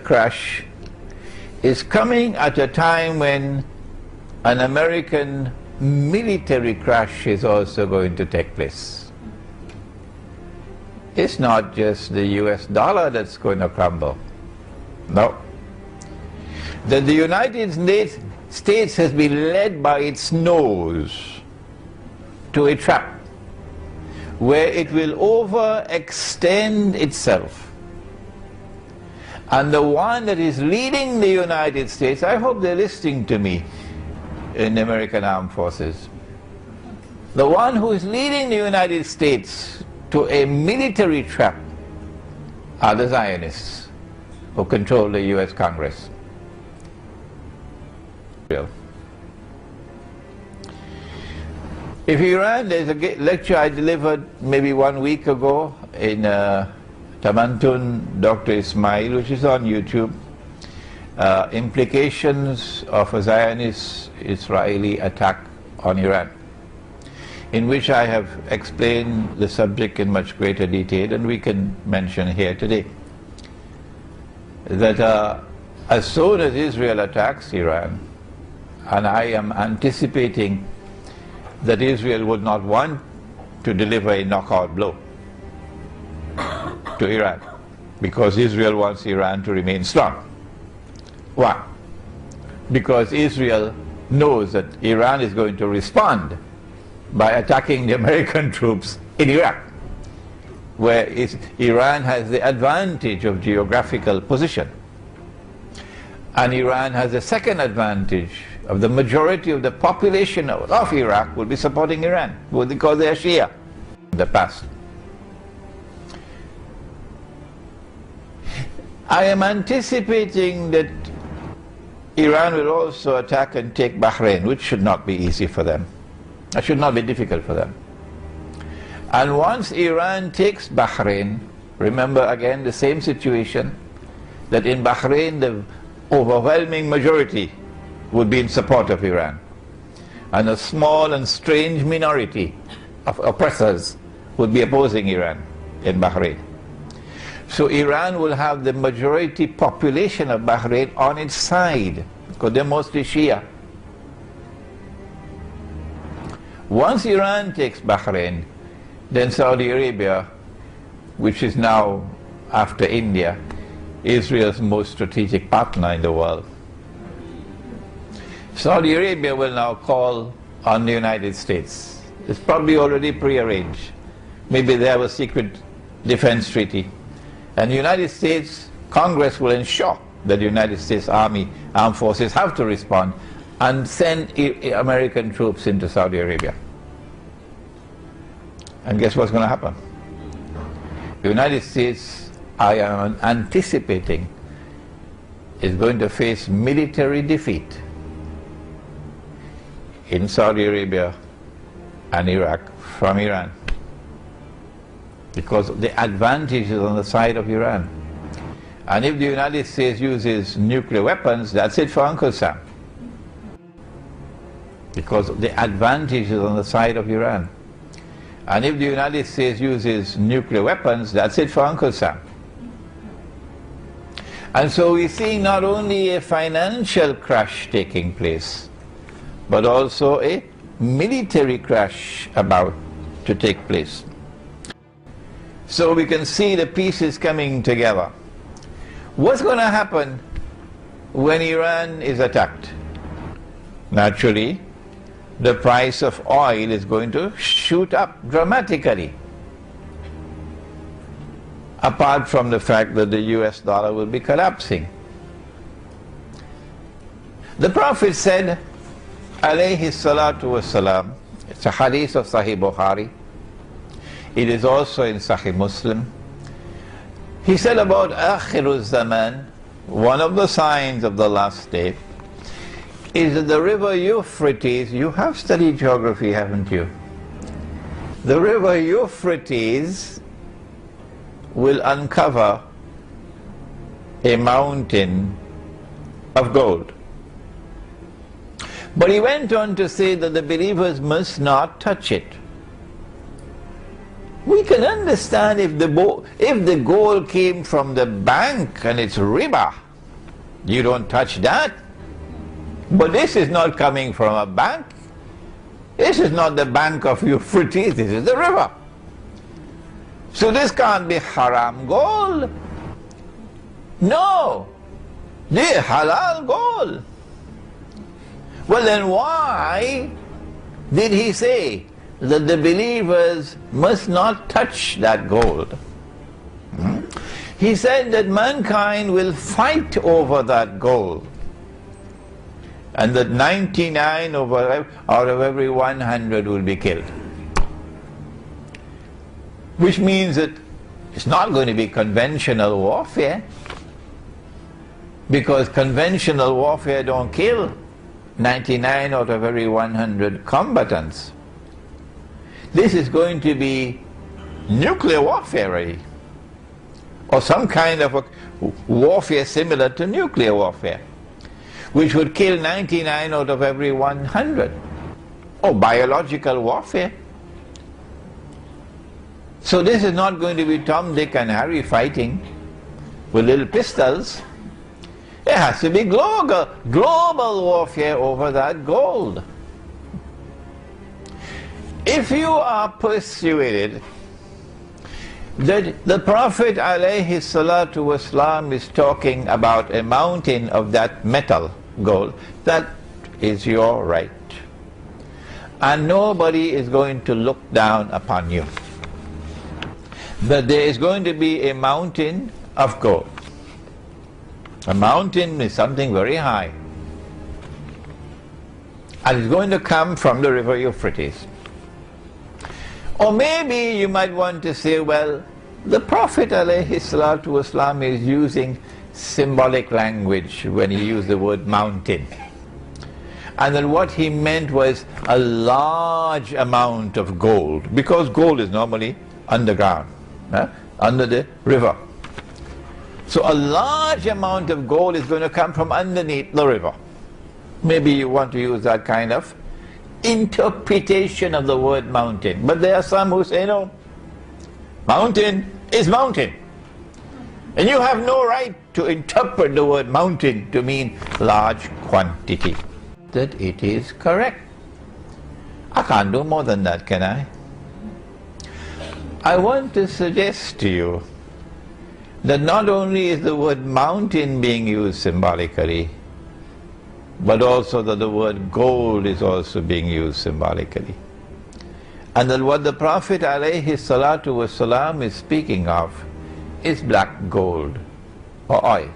crash is coming at a time when an American military crash is also going to take place. It's not just the US dollar that's going to crumble. No. That the United States has been led by its nose to a trap where it will overextend itself. And the one that is leading the United States, I hope they're listening to me in the American Armed Forces, the one who is leading the United States to a military trap are the Zionists who control the US Congress. If Iran, there's a lecture I delivered maybe 1 week ago in Tamantun, Dr. Ismail, which is on YouTube, implications of a Zionist-Israeli attack on Iran, in which I have explained the subject in much greater detail than we can mention here today. That as soon as Israel attacks Iran, and I am anticipating that Israel would not want to deliver a knockout blow to Iran, because Israel wants Iran to remain strong. Why? Because Israel knows that Iran is going to respond by attacking the American troops in Iraq, where Iran has the advantage of geographical position. And Iran has the second advantage of the majority of the population of Iraq will be supporting Iran, because they are Shia in the past. I am anticipating that Iran will also attack and take Bahrain, which should not be easy for them. That should not be difficult for them. And once Iran takes Bahrain, remember again the same situation, that in Bahrain the overwhelming majority would be in support of Iran, and a small and strange minority of oppressors would be opposing Iran in Bahrain. So Iran will have the majority population of Bahrain on its side, because they're mostly Shia. Once Iran takes Bahrain, then Saudi Arabia, which is now, after India, Israel's most strategic partner in the world, Saudi Arabia will now call on the United States. It's probably already prearranged. Maybe they have a secret defense treaty. And the United States Congress will ensure that the United States Army, armed forces have to respond and send American troops into Saudi Arabia. And guess what's going to happen? The United States, I am anticipating, is going to face military defeat in Saudi Arabia and Iraq from Iran, because the advantage is on the side of Iran. And if the United States uses nuclear weapons, that's it for Uncle Sam, because the advantage is on the side of Iran. And if the United States uses nuclear weapons, that's it for Uncle Sam. And so we see not only a financial crash taking place, but also a military crash about to take place. So we can see the pieces coming together. What's going to happen when Iran is attacked? Naturally, the price of oil is going to shoot up dramatically, apart from the fact that the US dollar will be collapsing. The Prophet said, alayhi salatu wassalam, it's a hadith of Sahih Bukhari, it is also in Sahih Muslim. He said about Akhiruz Zaman, one of the signs of the last day, is that the river Euphrates, you have studied geography, haven't you? The river Euphrates will uncover a mountain of gold. But he went on to say that the believers must not touch it. We can understand if the gold came from the bank and it's riba, You don't touch that. But this is not coming from a bank. This is not the bank of Euphrates, this is the river. So this can't be haram gold. No, this is halal gold. Well then why did he say that the believers must not touch that gold? He said that mankind will fight over that gold, and that 99 out of every 100 will be killed. Which means that it's not going to be conventional warfare, because conventional warfare don't kill 99 out of every 100 combatants. This is going to be nuclear warfare really, or some kind of a warfare similar to nuclear warfare, which would kill 99 out of every 100, or biological warfare. So this is not going to be Tom, Dick and Harry fighting with little pistols. It has to be global warfare over that gold. If you are persuaded that the Prophet alayhi salatu wasalam is talking about a mountain of that metal, gold, that is your right. And nobody is going to look down upon you. That there is going to be a mountain of gold. A mountain is something very high. And it's going to come from the river Euphrates. Or maybe you might want to say, well, the Prophet ﷺ is using symbolic language when he used the word mountain. And then what he meant was a large amount of gold, because gold is normally underground, under the river. So a large amount of gold is going to come from underneath the river. Maybe you want to use that kind of interpretation of the word mountain. But there are some who say, no, mountain is mountain. And you have no right to interpret the word mountain to mean large quantity. That it is correct. I can't do more than that, can I? I want to suggest to you that not only is the word mountain being used symbolically, but also that the word gold is also being used symbolically. And that what the Prophet ﷺ is speaking of is black gold or oil.